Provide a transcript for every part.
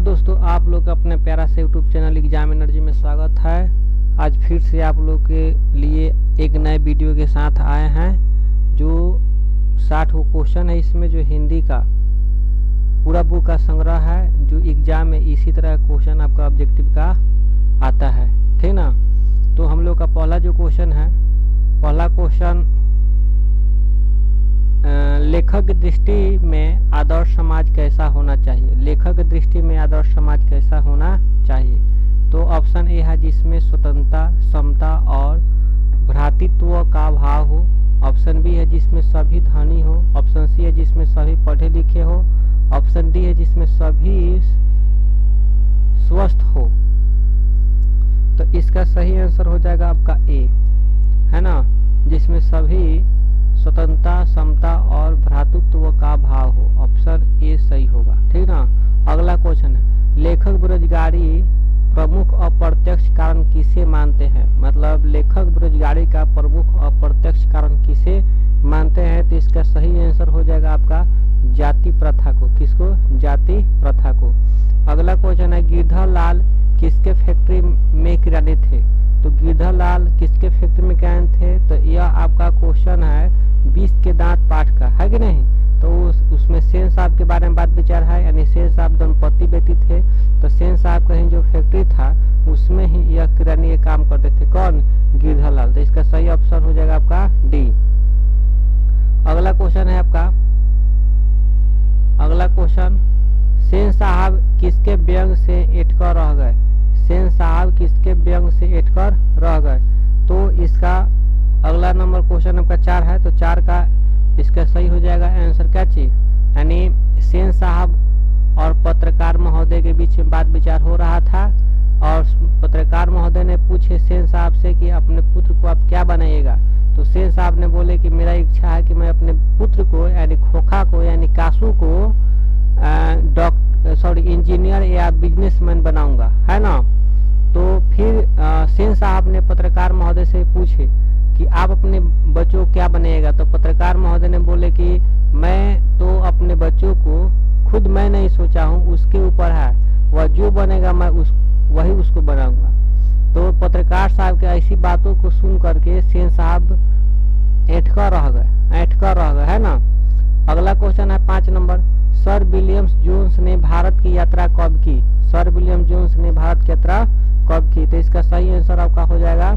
दोस्तों, आप लोग अपने प्यारा से यूट्यूब चैनल एग्जाम एनर्जी में स्वागत है। आज फिर से आप लोग के लिए एक नए वीडियो के साथ आए हैं जो 60 को क्वेश्चन है। इसमें जो हिंदी का पूरा बुक का संग्रह है, जो एग्जाम में इसी तरह क्वेश्चन आपका ऑब्जेक्टिव का आता है, ठीक ना। तो हम लोग का पहला जो क्वेश्चन है, पहला क्वेश्चन लेखक की दृष्टि में आदर्श समाज कैसा होना चाहिए। लेखक की दृष्टि में आदर्श समाज कैसा होना चाहिए। तो ऑप्शन ए है जिसमें स्वतंत्रता, समता और भ्रातृत्व का भाव हो। ऑप्शन बी है जिसमें सभी धनी हो। ऑप्शन सी है जिसमें सभी पढ़े लिखे हो। ऑप्शन डी है जिसमें सभी स्वस्थ हो। तो इसका सही आंसर हो जाएगा आपका ए, है ना, जिसमें सभी स्वतंत्रता, समता और भ्रातृत्व का भाव हो। ऑप्शन ए सही होगा, ठीक ना। अगला क्वेश्चन है, लेखक बेरोजगारी प्रमुख अप्रत्यक्ष कारण किसे मानते हैं। मतलब लेखक बेरोजगारी का प्रमुख अप्रत्यक्ष कारण किसे मानते हैं। तो इसका सही आंसर हो जाएगा आपका जाति प्रथा को। किसको? जाति प्रथा को। अगला क्वेश्चन है, गिरधर लाल किसके फैक्ट्री में किरानी थे। तो गिरधर लाल किसके फैक्ट्री में किरानी थे। तो यह आपका क्वेश्चन है 20 के दांत पाठ का, है कि नहीं। तो उसमें सेन साहब के बारे में बात विचार है, यानी सेन साहब दंपति बेटी थे। तो सेन साहब का ही जो फैक्ट्री था उसमें ही यह किरानी काम करते थे। कौन? गिरधर लाल। तो इसका सही ऑप्शन हो जाएगा आपका डी। अगला क्वेश्चन है आपका, अगला क्वेश्चन, सेन साहब किसके व्यंग से एटकर रह गए। सेन साहब किसके व्यंग से एटकर रह गए। तो इसका अगला नंबर क्वेश्चन आपका 4 है। तो 4 का इसका सही हो जाएगा आंसर क्या चीज, यानी सेन साहब और पत्रकार महोदय के बीच में बात विचार हो रहा था और पत्रकार महोदय ने पूछे सेन साहब से कि अपने पुत्र को आप क्या बनाइएगा। तो सेन साहब ने बोले कि मेरा इच्छा है कि मैं अपने पुत्र को यानी खोखा को यानी कासू को इंजीनियर या बिजनेसमैन बनाऊंगा, है ना। तो फिर सेन साहब ने पत्रकार महोदय से पूछे कि आप अपने बच्चों को क्या बनेगा। तो पत्रकार महोदय ने बोले कि मैं तो अपने बच्चों को खुद मैं नहीं सोचा हूँ, उसके ऊपर है, वह जो बनेगा मैं वही उसको बनाऊंगा। तो पत्रकार साहब के ऐसी बातों को सुन करके सेन साहब ऐंठकर रह गए, है ना। अगला क्वेश्चन है 5 नंबर, सर विलियम जोन्स ने भारत की यात्रा कब की। सर विलियम जोन्स ने भारत की यात्रा कब की। तो इसका सही आंसर आपका हो जाएगा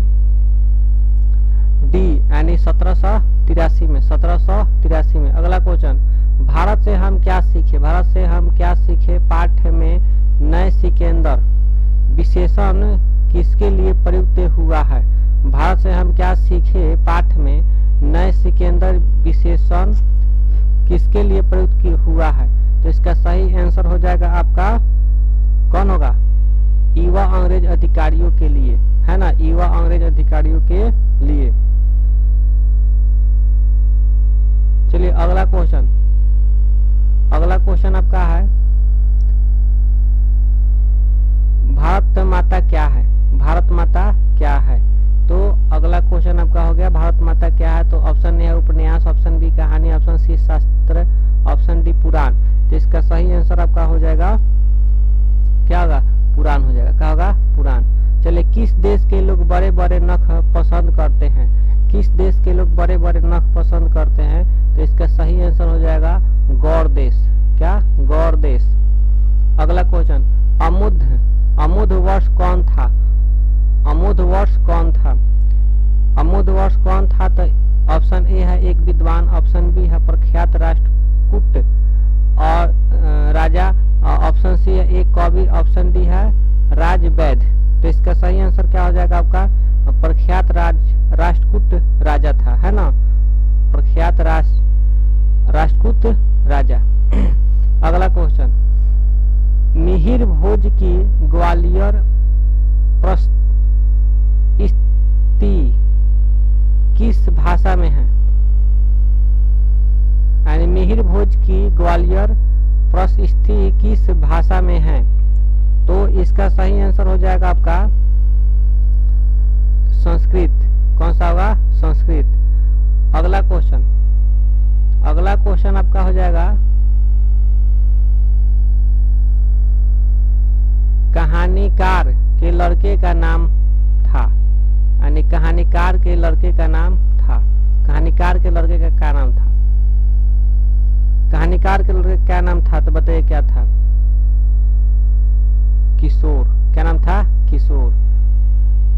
डी, यानी 1783 में। 1783 में। अगला क्वेश्चन, भारत से हम क्या सीखे। भारत से हम क्या सीखे पाठ में नए सिकंदर विशेषण किसके लिए प्रयुक्त हुआ है। भारत से हम क्या सीखे पाठ में नए सिकंदर विशेषण किसके लिए प्रयुक्त हुआ है। तो इसका सही आंसर हो जाएगा आपका कौन होगा, युवा अंग्रेज अधिकारियों के लिए, है ना, युवा अंग्रेज अधिकारियों के लिए। चलिए अगला क्वेश्चन, अगला क्वेश्चन आपका है, भारत माता क्या है। भारत माता क्या है। तो अगला क्वेश्चन आपका हो गया भारत माता क्या है। तो ऑप्शन ए है उपन्यास, ऑप्शन बी कहानी, ऑप्शन सी शास्त्र, ऑप्शन डी पुराण। तो इसका सही आंसर आपका हो जाएगा क्या होगा, पुराण हो जाएगा। क्या होगा, पुराण। चलिए, किस देश के लोग बड़े बड़े नख पसंद करते हैं। किस देश के लोग बड़े बड़े नख पसंद करते हैं। तो इसका सही आंसर हो जाएगा गौर देश। क्या? गौर देश। अगला क्वेश्चन, अमुध वर्ष कौन था। अमुध वर्ष कौन था। अमुध वर्ष कौन था। तो ऑप्शन ए है एक विद्वान, ऑप्शन बी है प्रख्यात राष्ट्रकूट और राजा, ऑप्शन सी है एक कवि, ऑप्शन डी है राजवैद। तो इसका सही आंसर क्या हो जाएगा आपका, प्रख्यात राष्ट्रकूट राजा था, है ना, प्रख्यात राष्ट्रकूट राजा। अगला क्वेश्चन, मिहिर भोज की ग्वालियर प्रस्थिति किस भाषा में है। यानी मिहिर भोज की ग्वालियर प्रस्थिति किस भाषा में है। तो इसका सही आंसर हो जाएगा आपका संस्कृत। कौन सा होगा, संस्कृत। अगला क्वेश्चन, अगला क्वेश्चन आपका हो जाएगा कहानीकार के लड़के का नाम था, यानी कहानीकार के लड़के का नाम था। कहानीकार के लड़के का क्या नाम था? कहानीकार के लड़के का क्या नाम था? तो बताइए क्या था? किशोर। क्या नाम था? किशोर।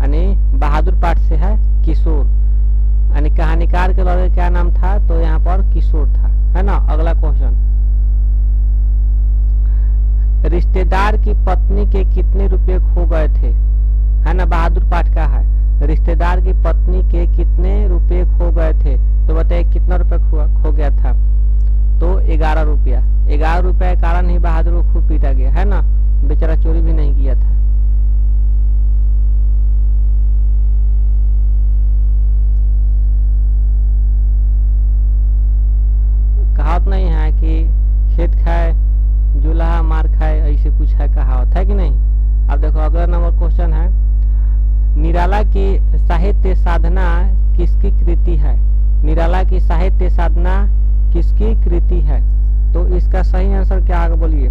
यानी बहादुर पाठ से है किशोर, यानी कहानीकार के लड़के क्या नाम था? तो यहाँ पर किशोर था, है ना। अगला क्वेश्चन, रिश्तेदार की पत्नी के कितने रुपए खो गए थे? है ना, बहादुर पाठ का है। रिश्तेदार की पत्नी के कितने रुपए खो गए थे? तो बताइए कितना रुपए खो गया था? तो 11 रुपया। 11 रुपया के कारण ही बहादुर को खूब पीटा गया, है ना। बेचारा चोरी भी नहीं किया था। कहावत नहीं है कि खेत खाए जुलाहा मार खाए, ऐसे कुछ है कहावत, है कि नहीं। अब देखो अगला नंबर क्वेश्चन है, निराला की साहित्य साधना किसकी कृति है? निराला की साहित्य साधना किसकी कृति है? तो इसका सही आंसर क्या होगा बोलिए।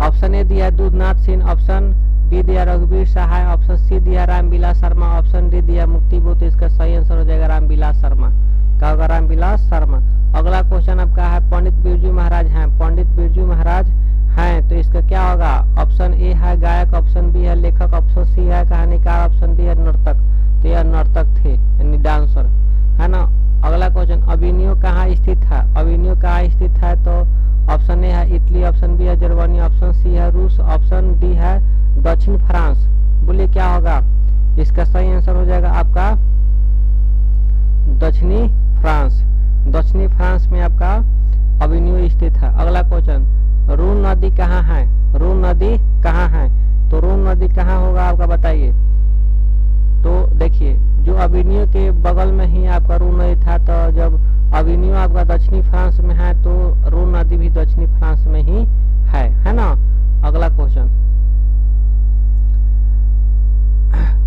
ऑप्शन ए दिया दूधनाथ सिंह, ऑप्शन बी दिया रघुवीर सहाय, ऑप्शन सी दिया रामविलास शर्मा, ऑप्शन डी दिया मुक्तिबोध। इसका सही आंसर हो जाएगा रामविलास शर्मा। क्या होगा? रामविलास शर्मा। अगला क्वेश्चन आपका है, पंडित बिरजू महाराज हैं। पंडित बिरजू महाराज हैं तो इसका क्या होगा? ऑप्शन ए है गायक, ऑप्शन बी है लेखक, ऑप्शन सी है कहानीकार, ऑप्शन डी है नर्तक। तो यह नर्तक थे, यानी डांसर, है ना। अगला क्वेश्चन, अभिनयो कहाँ स्थित है? अभिनयो कहाँ स्थित है? तो ऑप्शन ए है इटली, ऑप्शन बी है जर्मनी, ऑप्शन सी है रूस, ऑप्शन डी है दक्षिण फ्रांस। बोलिए क्या होगा? इसका सही आंसर हो जाएगा आपका दक्षिणी फ्रांस। दक्षिणी फ्रांस में आपका अभिनयो स्थित है। अगला क्वेश्चन, रून नदी कहाँ है? रून नदी कहाँ है? तो रून नदी कहाँ होगा आपका बताइए। तो देखिए जो अभिनयो के बगल में ही आपका रून नदी था, तो जब अभिनयो आपका दक्षिणी फ्रांस में है तो रून नदी भी दक्षिणी फ्रांस में ही है ना। अगला क्वेश्चन,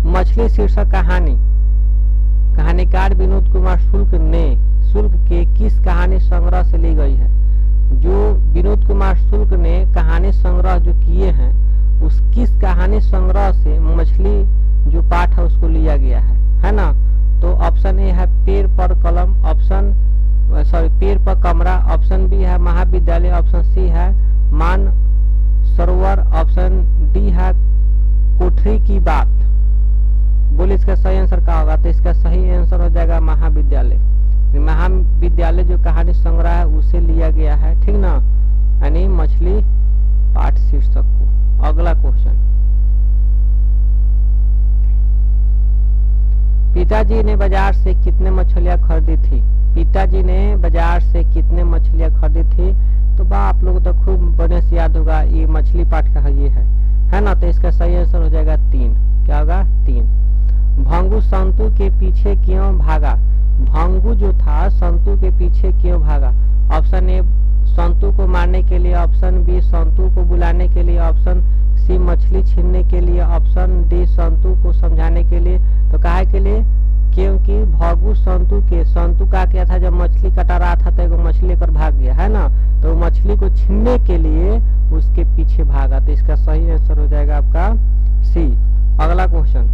मछली शीर्षक कहानी कहानीकार विनोद कुमार शुक्ल के किस कहानी संग्रह से ली गई है? जो विनोद कुमार शुक्ल ने कहानी संग्रह जो किए हैं उस किस कहानी संग्रह से मछली जो पाठ है उसको लिया गया है ना। तो ऑप्शन ए है पेड़ पर कलम, पेड़ पर कमरा, ऑप्शन बी है महाविद्यालय, ऑप्शन सी है मान सरोवर, ऑप्शन डी है कोठरी की बात। बोले इसका सही आंसर क्या होगा? तो इसका सही आंसर हो जाएगा महाविद्यालय। महाविद्यालय जो कहानी संग्रह है उसे लिया गया है, ठीक ना, यानी मछली पाठ शीर्षक को। अगला क्वेश्चन, पिताजी ने बाजार से कितने मछलियां खरीदी थी? पिताजी ने बाजार से कितने मछलियां खरीदी थी? तो बा आप लोग तो खूब बढ़िया से याद होगा, ये मछली पाठ का ये है ना। तो इसका सही आंसर हो जाएगा 3। क्या होगा? 3। भंगू संतु के पीछे क्यों भागा? भंगू जो था संतु के पीछे क्यों भागा? ऑप्शन ए संतु को मारने के लिए, ऑप्शन बी संतु को बुलाने के लिए, ऑप्शन सी मछली छीनने के लिए, ऑप्शन डी संतु को समझाने के लिए। तो काहे के लिए? क्योंकि भंगू संतु का क्या था, जब मछली कटा रहा था तो एक मछली लेकर भाग गया, है ना। तो मछली को छीनने के लिए उसके पीछे भागा। तो इसका सही आंसर हो जाएगा आपका सी। अगला क्वेश्चन,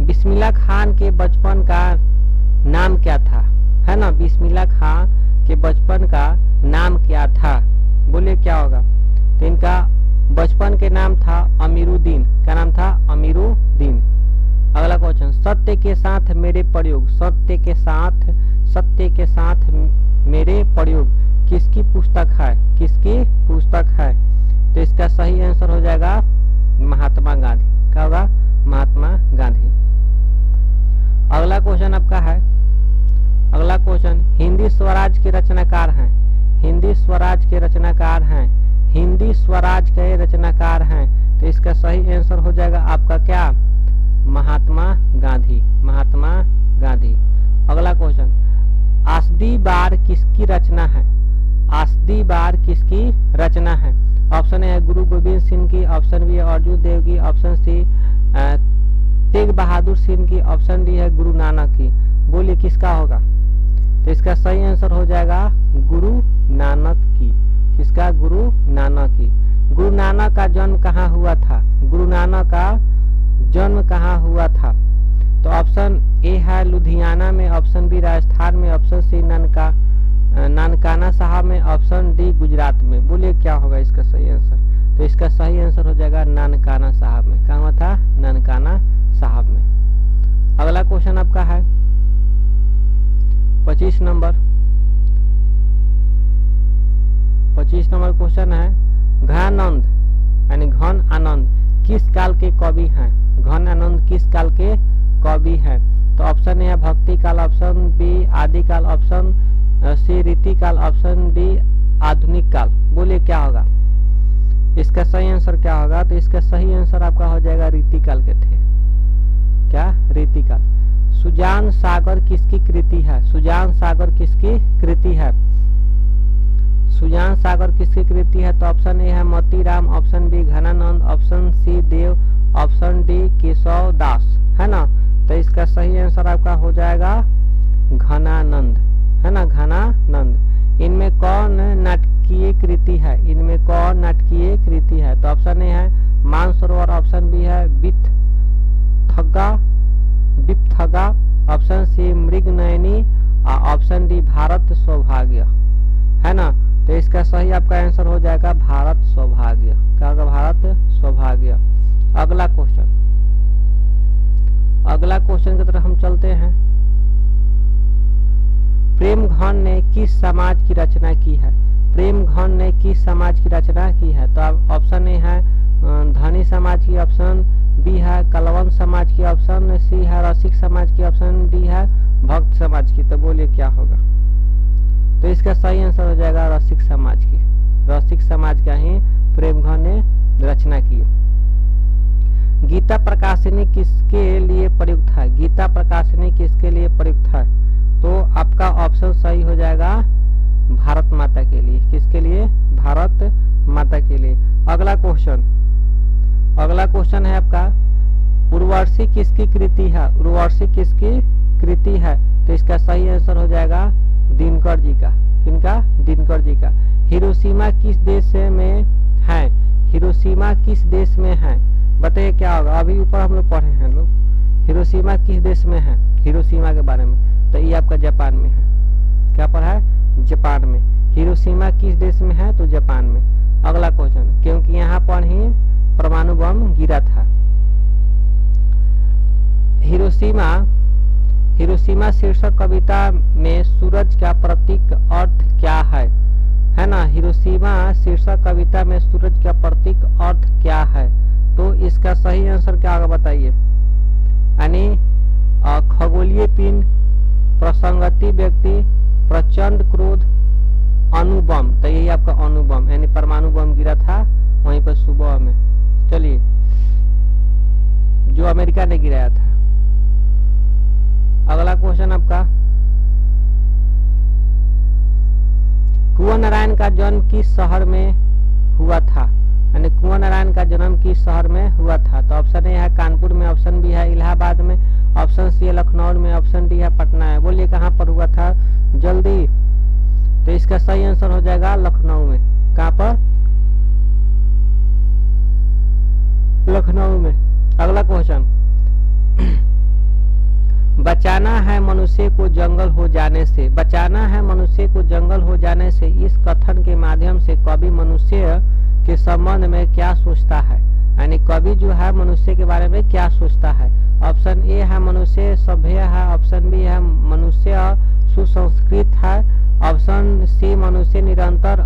बिस्मिल्लाह खान के बचपन का नाम क्या था? है ना, बिस्मिल्लाह खान के बचपन का नाम क्या था? बोलिए क्या होगा? तो इनका बचपन के नाम था अमीरुद्दीन। क्या नाम था? अमीरुद्दीन। अगला क्वेश्चन, सत्य के साथ मेरे प्रयोग, सत्य के साथ मेरे प्रयोग किसकी पुस्तक है? किसकी पुस्तक है? तो इसका सही आंसर हो जाएगा महात्मा गांधी। क्या होगा? महात्मा गांधी। अगला क्वेश्चन आपका है, अगला क्वेश्चन, हिंदी स्वराज के रचनाकार हैं। हिंदी स्वराज के रचनाकार हैं। हिंदी स्वराज के रचनाकार हैं। तो इसका सही आंसर हो जाएगा आपका क्या? महात्मा गांधी। महात्मा गांधी। अगला क्वेश्चन, आसदी बार किसकी रचना है? आसदी बार किसकी रचना है? ऑप्शन ए है गुरु गोविंद सिंह की, ऑप्शन बी है अर्जुन देव की, ऑप्शन सी तेग बहादुर सिंह की, ऑप्शन डी है गुरु नानक की। बोलिए किसका होगा? तो इसका सही आंसर हो जाएगा गुरु नानक की। किसका? गुरु नानक की। गुरु नानक नानक का जन्म कहाँ हुआ था? गुरु नानक का जन्म कहाँ हुआ था? तो ऑप्शन ए है लुधियाना में, ऑप्शन बी राजस्थान में, ऑप्शन सी नानकाना साहब में, ऑप्शन डी गुजरात में। बोलिए क्या होगा इसका सही आंसर? तो इसका सही आंसर हो जाएगा नानकाना साहब में। कहाँ हुआ था? नानकाना साहब में। अगला क्वेश्चन आपका है 25 नंबर। 25 नंबर क्वेश्चन है घनानंद यानी घन आनंद किस काल के कवि हैं? घन आनंद किस काल के कवि हैं? तो ऑप्शन ए है भक्ति काल, ऑप्शन बी आदि काल, ऑप्शन सी रीति काल, ऑप्शन डी आधुनिक काल। बोलिए क्या होगा इसका सही आंसर? क्या होगा? तो इसका सही आंसर आपका हो जाएगा रीति काल के थे। क्या? रीति काल। सुजान सागर किसकी कृति है? सुजान सागर किसकी कृति है? सुजान सागर किसकी कृति है? तो ऑप्शन ए है Motiram, option B Ghananand, option C Dev, option D Keshav Das, है ना। तो इसका सही आंसर आपका हो जाएगा घनानंद, है ना, घनानंद। इनमें कौन नाटकीय कृति है? इनमें कौन नाटकीय कृति है? तो ऑप्शन ए है मानसरोवर, ऑप्शन बी है Vipathaga, option C Mrignayani, option D Bharat Saubhagya, है ना। तो इसका सही आपका आंसर हो जाएगा भारत सौभाग्य। क्या होगा? भारत सौभाग्य। अगला क्वेश्चन की तरफ हम चलते हैं। प्रेमघन ने किस समाज की रचना की है? प्रेमघन ने किस समाज की रचना की है? तो ऑप्शन ए है धनी समाज की, ऑप्शन बी है कलवंत समाज की, ऑप्शन सी है रसिक समाज की, ऑप्शन डी है भक्त समाज की। तो बोलिए क्या होगा? तो इसका सही आंसर हो जाएगा रसिक समाज की। रसिक समाज का ही प्रेमघन ने रचना की। गीता प्रकाशिनी किसके लिए प्रयुक्त है? गीता प्रकाशिनी किसके लिए प्रयुक्त है? तो आपका ऑप्शन सही हो जाएगा भारत माता के लिए। किसके लिए? भारत माता के लिए। अगला क्वेश्चन है आपका उर्वशी किसकी कृति है? उर्वशी किसकी कृति है? तो इसका सही आंसर हो जाएगा दिनकर जी का। किनका? दिनकर जी का। हिरोशिमा किस देश में है? हिरोशिमा किस देश में है? बताइए क्या होगा? अभी ऊपर हम लोग पढ़े हैं लोग। हिरोशिमा किस देश में है? हिरोशिमा के बारे में। तो ये आपका जापान में है। क्या पढ़ा है? जापान में। हिरोशिमा किस देश में है? तो जापान में। अगला क्वेश्चन, क्योंकि यहाँ पर ही परमाणु बम गिरा था। हिरोशिमा शीर्षक कविता में सूरज का प्रतीक अर्थ क्या है ना। हिरोशिमा शीर्षक कविता में सूरज का प्रतीक अर्थ क्या है? तो इसका सही आंसर क्या होगा बताइए? यानी खगोलीय पिंड, प्रसंगति व्यक्ति, प्रचंड क्रोध, अणुबम। तो यही आपका अणुबम यानी परमाणु बम गिरा था वहीं पर सुबह में। चलिए, जो अमेरिका ने गिराया था। अगला क्वेश्चन आपका, कुंवर नारायण का जन्म किस शहर में हुआ था? यानी कुंवर नारायण का जन्म किस शहर में हुआ था? तो ऑप्शन ए है कानपुर में, ऑप्शन बी है इलाहाबाद में, ऑप्शन सी है लखनऊ में, ऑप्शन डी है पटना है। बोलिए कहाँ पर हुआ था जल्दी? तो इसका सही आंसर हो जाएगा लखनऊ में। कहाँ पर? लखनऊ में। अगला क्वेश्चन, बचाना है मनुष्य को जंगल हो जाने से। बचाना है मनुष्य को जंगल हो जाने से इस कथन के माध्यम से कवि मनुष्य के संबंध में क्या सोचता है? यानी कवि जो है मनुष्य के बारे में क्या सोचता है? ऑप्शन ए है मनुष्य सभ्य है, ऑप्शन बी है मनुष्य सुसंस्कृत है, ऑप्शन सी मनुष्य निरंतर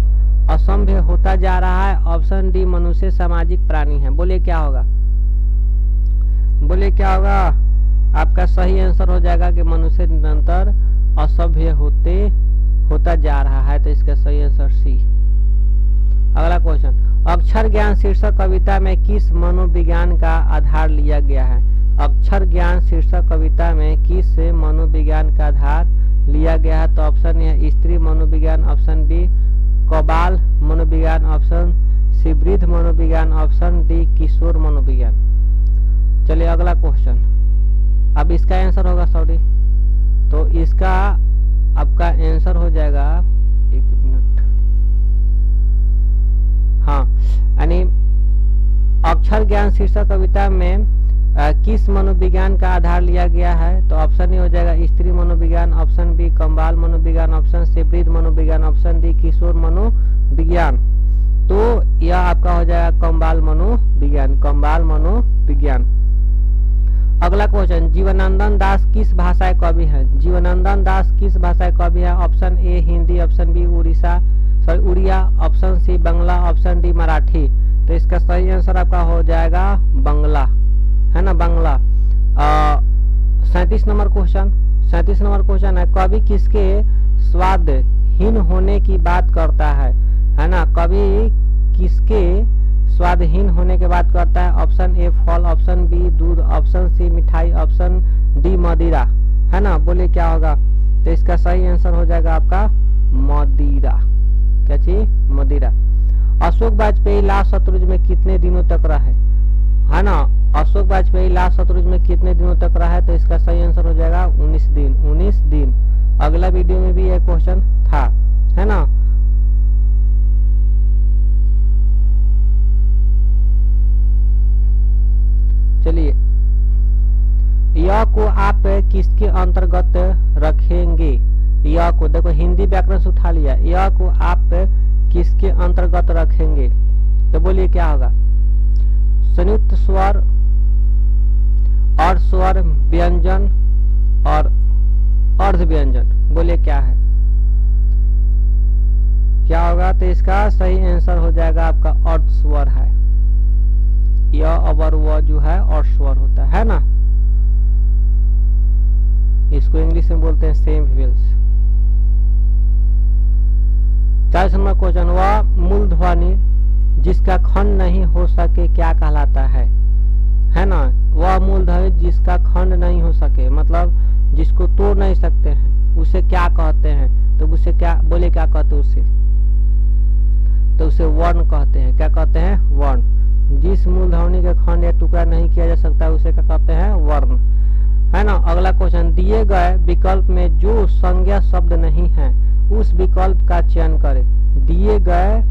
असभ्य होता जा रहा है, ऑप्शन डी मनुष्य सामाजिक प्राणी है। बोलिए क्या होगा? बोलिए क्या होगा? आपका सही आंसर हो जाएगा कि मनुष्य निरंतर असभ्य होता जा रहा है। तो इसका सही आंसर सी। अगला क्वेश्चन, अक्षर ज्ञान शीर्षक कविता में किस मनोविज्ञान का आधार लिया गया है? अक्षर ज्ञान शीर्षक कविता में किस मनोविज्ञान का आधार लिया गया है? तो ऑप्शन ए है स्त्री मनोविज्ञान, ऑप्शन बी कबाल मनोविज्ञान, ऑप्शन सी वृद्ध मनोविज्ञान, ऑप्शन डी किशोर मनोविज्ञान। चलिए अगला क्वेश्चन, अब इसका आंसर होगा सॉरी। तो इसका आपका आंसर हो जाएगा, एक मिनट, हाँ, यानी अक्षर ज्ञान शीर्षक कविता में किस मनोविज्ञान का आधार लिया गया है? तो ऑप्शन ए हो जाएगा स्त्री मनोविज्ञान, ऑप्शन बी कम्बाल मनोविज्ञान, ऑप्शन सी वृद्ध मनोविज्ञान, ऑप्शन डी किशोर मनोविज्ञान। तो यह आपका हो जाएगा कम्बाल मनोविज्ञान, कम्बाल मनोविज्ञान। अगला क्वेश्चन, जीवनानंद दास किस भाषा के कवि है? जीवनानंद दास किस भाषा के कवि है? Option A Hindi, option B Odia, option C Bangla, option D Marathi. तो इसका सही आंसर आपका हो जाएगा बांग्ला, है ना, बांग्ला। 37 नंबर क्वेश्चन है, कवि किसके स्वादहीन होने की बात करता है ना? कवि किसके स्वादहीन होने की बात करता है? ऑप्शन ए फल, ऑप्शन बी दूध, ऑप्शन सी मिठाई, ऑप्शन डी मदिरा, है ना। बोलिए क्या होगा? तो इसका सही आंसर हो जाएगा आपका मदिरा। क्या चीज? मदिरा। अशोक वाजपेयी लाल शतरुंज में कितने दिनों तक रहे? है ना, अशोक वाजपेयी लाल शतरुंज में कितने दिनों तक रहा है? तो इसका सही आंसर हो जाएगा 19 दिन, 19 दिन। अगला वीडियो में भी एक क्वेश्चन था, है ना। चलिए, यह को आप किसके अंतर्गत रखेंगे? यह को देखो हिंदी व्याकरण से उठा लिया, यह को आप किसके अंतर्गत रखेंगे? तो बोलिए क्या होगा? संयुक्त स्वर, अर्ध स्वर, व्यंजन और अर्ध व्यंजन। बोलिए क्या है, क्या होगा? तो इसका सही आंसर हो जाएगा आपका अर्ध स्वर है। यह और वह जो है अर्ध स्वर होता है ना, इसको इंग्लिश में बोलते हैं सेमीवेल्स। 40 नंबर क्वेश्चन, वह मूलध्वनि जिसका खंड नहीं हो सके क्या कहलाता है ना। वह मूलध्वनि जिसका खंड नहीं हो सके मतलब जिसको तोड़ नहीं सकते हैं, उसे क्या कहते हैं? तो उसे क्या, बोले क्या कहते हैं उसे? तो उसे वर्ण कहते हैं। क्या कहते हैं? वर्ण। जिस मूलध्वनि के खंड या टुकड़ा नहीं किया जा सकता उसे क्या कहते हैं? वर्ण, है ना। अगला क्वेश्चन, दिए गए विकल्प में जो संज्ञा शब्द नहीं है उस विकल्प का चयन करें। दिए गए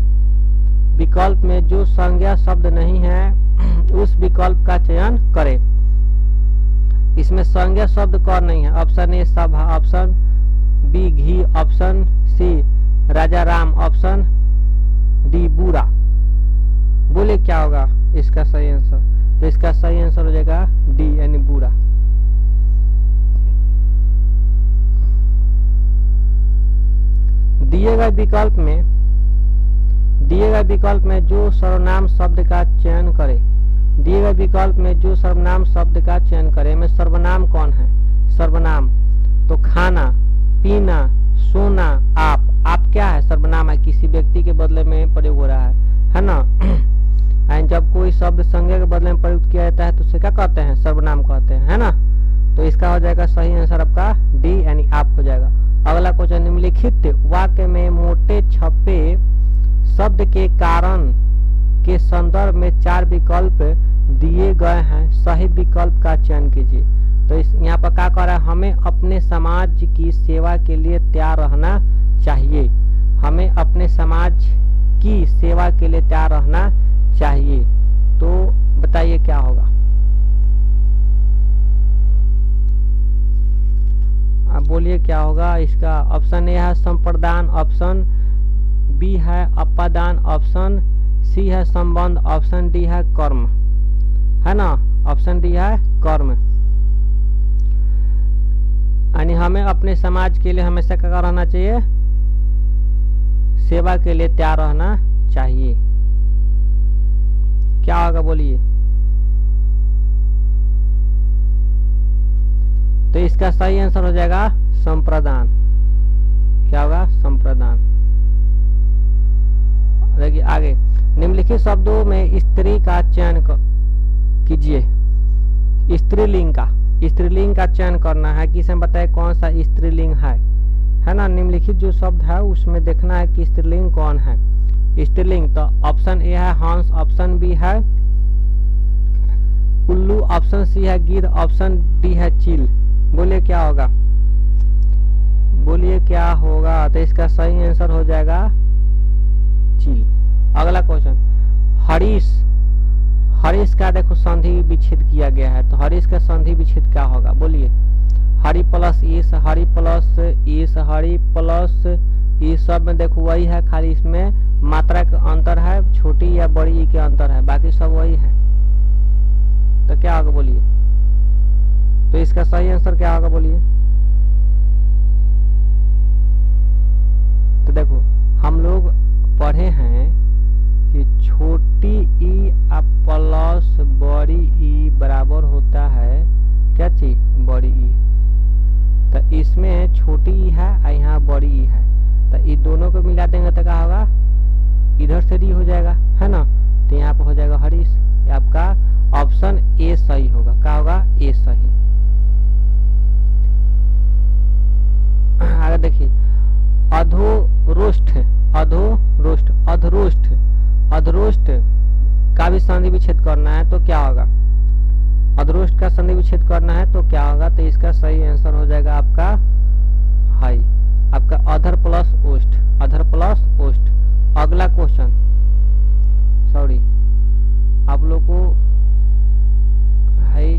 विकल्प में जो संज्ञा शब्द नहीं है उस विकल्प का चयन करें। इसमें संज्ञा शब्द कौन नहीं है? ऑप्शन ए सभा, ऑप्शन बी घी, ऑप्शन सी राजा राम, ऑप्शन डी बुरा। बोले क्या होगा इसका सही आंसर? तो इसका सही आंसर हो जाएगा डी यानी बुरा। दिए गए विकल्प में जो सर्वनाम शब्द का चयन करें। दिए गए विकल्प में जो सर्वनाम शब्द का चयन करें में सर्वनाम कौन है? सर्वनाम तो खाना, पीना, सोना, आप क्या है? सर्वनाम है, किसी व्यक्ति के बदले में प्रयोग हो रहा है ना। जब कोई शब्द संज्ञा के बदले में प्रयुक्त किया जाता है तो उसे क्या कहते हैं? सर्वनाम कहते हैं, है ना। तो इसका हो जाएगा सही आंसर आपका डी यानी आप हो जाएगा। अगला क्वेश्चन, निम्नलिखित वाक्य में मोटे छपे शब्द के कारण के संदर्भ में 4 विकल्प दिए गए हैं, सही विकल्प का चयन कीजिए। तो इस यहाँ पर क्या कर रहा है? हमें अपने समाज की सेवा के लिए तैयार रहना चाहिए। हमें अपने समाज की सेवा के लिए तैयार रहना चाहिए। तो बताइए क्या होगा? आप बोलिए क्या होगा इसका? ऑप्शन ए है संप्रदान, ऑप्शन बी है अपादान, ऑप्शन सी है संबंध, ऑप्शन डी है कर्म, है ना। ऑप्शन डी है कर्म। यानी हमें अपने समाज के लिए हमेशा क्या रहना चाहिए? सेवा के लिए तैयार रहना चाहिए। क्या होगा बोलिए? तो इसका सही आंसर हो जाएगा संप्रदान। क्या होगा? संप्रदान। देखिए आगे, निम्नलिखित शब्दों में स्त्री का चयन कीजिए। स्त्रीलिंग का चयन करना है। किसे बताए कौन सा स्त्रीलिंग है ना। निम्नलिखित जो शब्द है उसमें देखना है कि स्त्रीलिंग कौन है। स्त्रीलिंग तो ऑप्शन ए है हंस, ऑप्शन बी है उल्लू, ऑप्शन सी है गिद्ध, ऑप्शन डी है चील। बोलिए क्या होगा? बोलिए क्या होगा? तो इसका सही आंसर हो जाएगा चील। अगला क्वेश्चन, हरीश का देखो संधि विच्छेद किया गया है, तो हरीश का संधि विच्छेद क्या होगा बोलिए। हरी प्लस इस, हरी प्लस इस, हरी प्लस इस, सब में देखो वही है, खाली इसमें मात्रा का अंतर है, छोटी या बड़ी ई के अंतर है, बाकी सब वही है। तो क्या होगा बोलिए। तो इसका सही आंसर क्या होगा बोलिए। तो देखो हम लोग पढ़े हैं कि छोटी ई प्लस बड़ी ई बराबर होता है क्या चीज, बड़ी ई। तो इसमें छोटी ई है और यहाँ बड़ी ई है, तो ये दोनों को मिला देंगे तो क्या होगा, इधर से डी हो जाएगा, है ना। तो यहाँ पे हो जाएगा हरीश। आपका ऑप्शन ए सही होगा। क्या होगा, ए सही। आगे देखिए, अधोरोष्ठ, अधोरोष्ठ, अधरोष्ठ, अधरोष्ठ का भी संधि विच्छेद करना है तो क्या होगा, अधरोष्ठ का संधि विच्छेद करना है तो क्या होगा। तो इसका सही आंसर हो जाएगा आपका हाई, आपका अधर प्लस ओष्ठ, अधर प्लस ओष्ठ। अगला क्वेश्चन, सॉरी आप लोग को है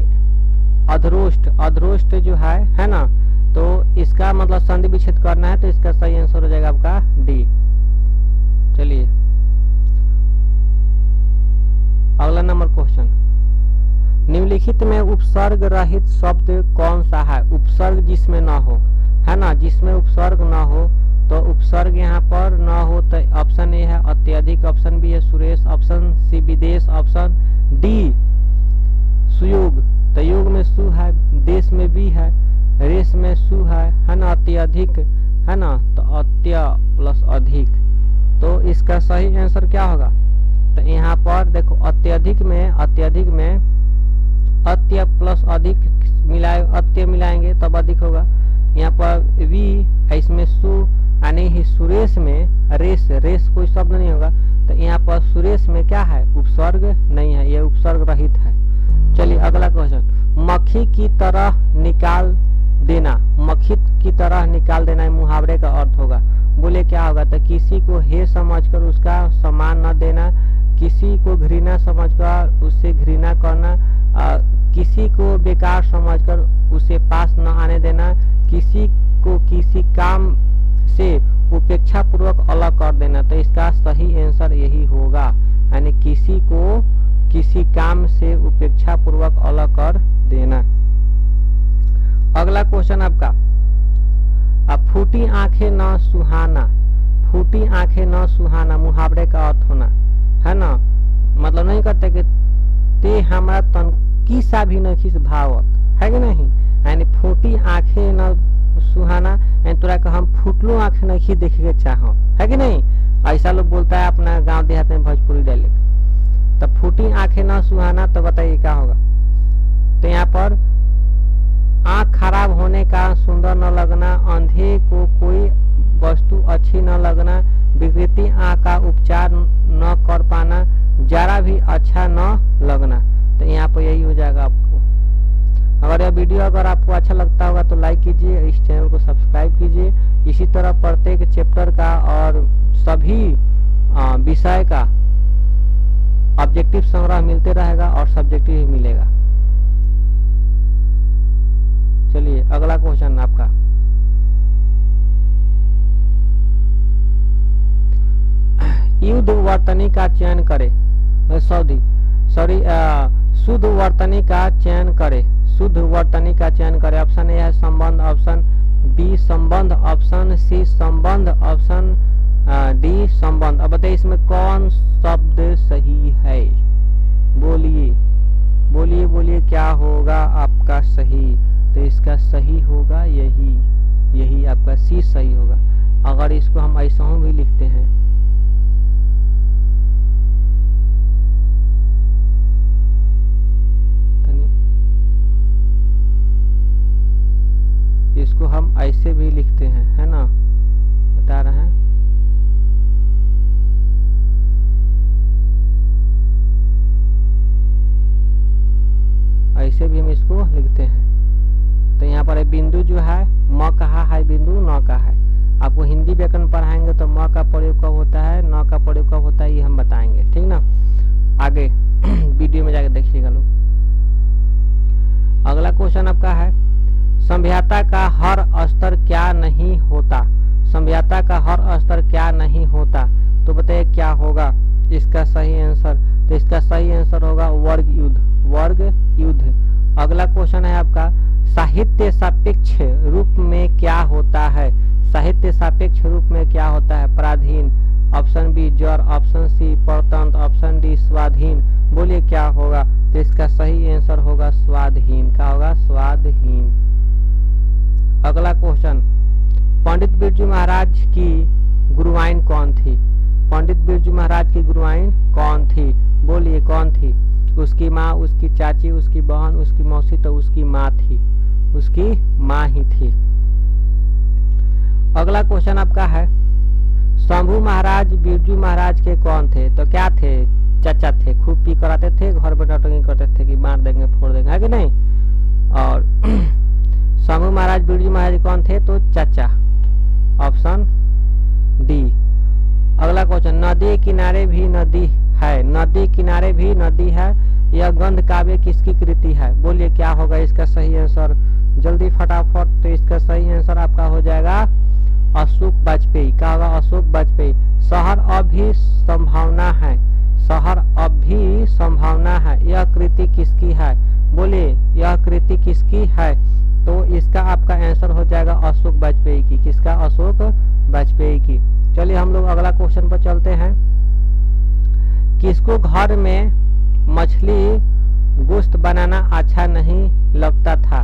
अधरोष्ठ, अधरोष्ठ जो है ना, तो इसका मतलब संधि विच्छेद करना है तो इसका सही आंसर हो जाएगा आपका डी। चलिए अगला नंबर क्वेश्चन, निम्नलिखित में उपसर्ग रहित शब्द कौन सा है। उपसर्ग जिसमें ना हो, है ना, जिसमें उपसर्ग ना हो, तो उपसर्ग यहाँ पर ना हो तो ऑप्शन ए है अत्यधिक, ऑप्शन बी है सुरेश, ऑप्शन सी विदेश, ऑप्शन डी सुयोग। तो योग में सु है, देश में बी है, रेस में सु है ना, अत्यधिक है ना, तो अत्य प्लस अधिक। तो इसका सही आंसर क्या होगा। तो यहाँ पर देखो अत्यधिक में, अत्यधिक में अत्य प्लस अधिक मिलाए, अत्य मिलाएंगे तब अधिक होगा। यहाँ पर वी, इसमें सु, यानी ही सुरेश में रेस, रेस कोई शब्द नहीं होगा, तो यहाँ पर सुरेश में क्या है, उपसर्ग नहीं है, यह उपसर्ग रहित है। चलिए अगला क्वेश्चन, मक्खी की तरह निकाल देना, मक्खी की तरह निकाल देना मुहावरे का अर्थ होगा। बोले क्या होगा। तो किसी को हे समझकर उसका सम्मान न देना, किसी को घृणा समझकर उससे घृणा करना, किसी को बेकार समझकर उसे पास न आने देना, किसी को किसी काम से उपेक्षा पूर्वक अलग कर देना। तो इसका सही आंसर यही होगा, यानी किसी को किसी काम से उपेक्षा पूर्वक अलग कर देना। अगला क्वेश्चन आपका, अब फूटी आंखें न सुहाना, फूटी आंखें न सुहाना मुहावरे का अर्थ होना, है ना, मतलब नहीं करते कि ते हमारा तन की सा भी न खिस भावत, है कि नहीं, यानी फूटी आंखें न सुहाना, यानी तोरा का हम फुटलो आंखें नहीं देखे के चाहो, है कि नहीं, ऐसा लोग बोलता है अपना गांव देहात में भोजपुरी डायलेक्ट। तब फूटी आंखें न सुहाना, तो बताइए क्या होगा। तो यहाँ पर आंख खराब होने का, सुंदर न लगना, अंधे को कोई वस्तु अच्छी न लगना, विकृति आंख का उपचार न कर पाना, जरा भी अच्छा न लगना। तो यहाँ पर यही हो जाएगा आपको। अगर यह वीडियो अगर आपको अच्छा लगता होगा तो लाइक कीजिए, इस चैनल को सब्सक्राइब कीजिए। इसी तरह प्रत्येक चैप्टर का और सभी विषय का ऑब्जेक्टिव संग्रह मिलते रहेगा और सब्जेक्टिव ही मिलेगा। चलिए अगला क्वेश्चन आपका, युद्ध वर्तनी का चयन करे, सॉरी शुद्ध वर्तनी का चयन करे, शुद्ध वर्तनी का चयन करे। ऑप्शन ए है संबंध, ऑप्शन बी संबंध, ऑप्शन सी संबंध, ऑप्शन डी संबंध। अब बताइए इसमें कौन शब्द सही है, बोलिए बोलिए बोलिए क्या होगा आपका सही। तो इसका सही होगा यही, यही आपका सी सही होगा। अगर इसको हम ऐसा भी लिखते हैं, इसको हम ऐसे भी लिखते हैं, है ना, बता रहे हैं। ऐसे भी हम इसको लिखते हैं। तो यहाँ पर बिंदु जो है म कहा है, बिंदु न का है। आपको हिंदी व्याकरण पढ़ाएंगे तो म का प्रयोग कब होता है, न का प्रयोग कब होता है, ये हम बताएंगे, ठीक ना। आगे वीडियो में जाके क्वेश्चन आपका है सभ्यता का हर स्तर क्या नहीं होता। सभ्यता का हर स्तर क्या नहीं होता, तो बताइए क्या होगा इसका सही आंसर। तो इसका सही आंसर होगा वर्ग युद्ध, वर्ग युद्ध। अगला क्वेश्चन है आपका साहित्य सापेक्ष रूप में क्या होता है। साहित्य सापेक्ष रूप में क्या होता है। पराधीन, ऑप्शन बी जड़, ऑप्शन सी परतंत्र, ऑप्शन डी स्वाधीन। बोलिए क्या होगा। तो इसका सही आंसर होगा स्वाधीन। क्या होगा, स्वाधीन। अगला क्वेश्चन पंडित बिरजू महाराज की गुरुआइन कौन थी। पंडित बिरजू महाराज की गुरुआइन कौन थी, बोलिए कौन थी। उसकी माँ, उसकी चाची, उसकी बहन, उसकी मौसी, तो उसकी माँ थी, उसकी माँ ही थी। अगला क्वेश्चन आपका है शंभू महाराज बिरजू महाराज के कौन थे। तो क्या थे, चाचा थे। खूब पी कराते थे, घर में नौटंकी करते थे कि मार देंगे फोड़ देंगे, है कि नहीं। और शंभू महाराज बिरजू महाराज कौन थे, तो चाचा, ऑप्शन डी। अगला क्वेश्चन नदी किनारे भी नदी है। नदी किनारे भी नदी है, यह गंध काव्य किसकी कृति है। बोलिए क्या होगा इसका सही आंसर, जल्दी फटाफट। तो इसका सही आंसर आपका हो जाएगा अशोक वाजपेयी। क्या होगा, अशोक वाजपेयी। शहर अब भी संभावना है, शहर अब भी संभावना है, यह कृति किसकी है। बोलिए यह कृति किसकी है। तो इसका आपका आंसर हो जाएगा अशोक वाजपेयी की। किसका, अशोक वाजपेयी की। चलिए हम लोग अगला क्वेश्चन पर चलते हैं। किसको घर में मछली गोश्त बनाना अच्छा नहीं लगता था।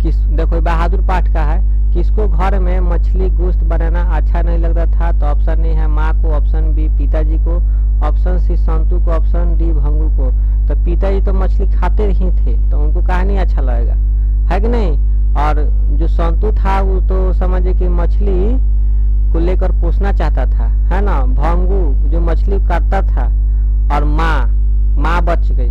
किस, देखो बहादुर पाठ का है। किसको घर में मछली गोश्त बनाना अच्छा नहीं लगता था। तो ऑप्शन ए है माँ को, ऑप्शन बी पिताजी को, ऑप्शन सी संतू को, ऑप्शन डी भंगू को। तो पिताजी तो मछली खाते ही थे, तो उनको कहा नहीं अच्छा लगेगा, है कि नहीं। और जो संतू था वो तो समझे कि मछली को लेकर पोसना चाहता था, है ना। भंगू जो मछली काटता था, और माँ बच गई,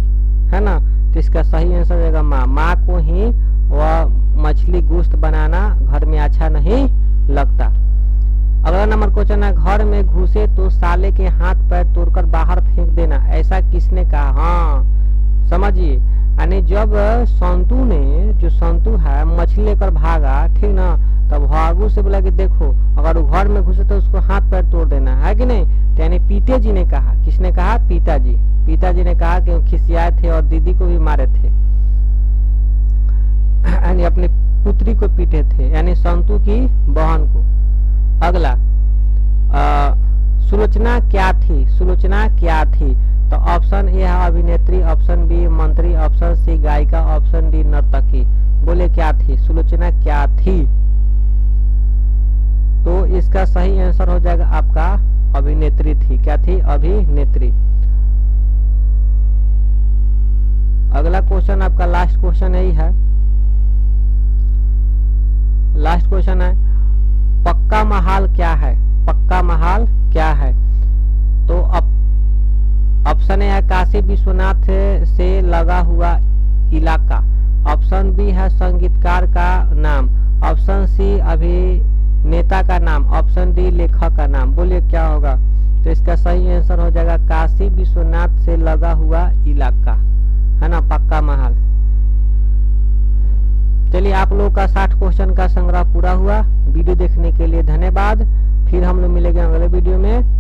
है ना। तो इसका सही आंसर हो जाएगा माँ। माँ को ही वह मछली गोश्त बनाना घर में अच्छा नहीं लगता। अगला नंबर क्वेश्चन है घर में घुसे तो साले के हाथ पैर तोड़कर बाहर फेंक देना, ऐसा किसने कहा। हाँ समझिए, यानी जब संतू ने, जो संतू है मछली लेकर भागा, ठीक ना, तब भागू से बोला कि देखो अगर वो घर में घुसे तो उसको हाथ पैर तोड़ देना, है कि नहीं। तो यानी पिताजी ने कहा, किसने कहा, पिताजी। पिताजी ने कहा कि वो खिसियाए थे और दीदी को भी मारे थे, यानी अपनी पुत्री को पीटे थे, यानी संतू की बहन को। अगला सुलोचना क्या थी। सुलोचना क्या थी। तो ऑप्शन ए है अभिनेत्री, ऑप्शन बी मंत्री, ऑप्शन सी गायिका, ऑप्शन डी नर्तकी। बोले क्या थी, सुलोचना क्या थी। तो इसका सही आंसर हो जाएगा आपका अभिनेत्री थी। क्या थी, अभिनेत्री। अगला क्वेश्चन आपका लास्ट क्वेश्चन यही है। लास्ट क्वेश्चन है पक्का महाल क्या है। पक्का महाल क्या है। तो ऑप्शन ए है काशी विश्वनाथ से लगा हुआ इलाका, ऑप्शन बी है संगीतकार का नाम, ऑप्शन सी अभिनेता का नाम, ऑप्शन डी लेखक का नाम। बोलिए क्या होगा। तो इसका सही आंसर हो जाएगा काशी विश्वनाथ से लगा हुआ इलाका, है ना, पक्का महल। चलिए आप लोगों का 60 क्वेश्चन का संग्रह पूरा हुआ। वीडियो देखने के लिए धन्यवाद। फिर हम लोग मिलेंगे अगले वीडियो में।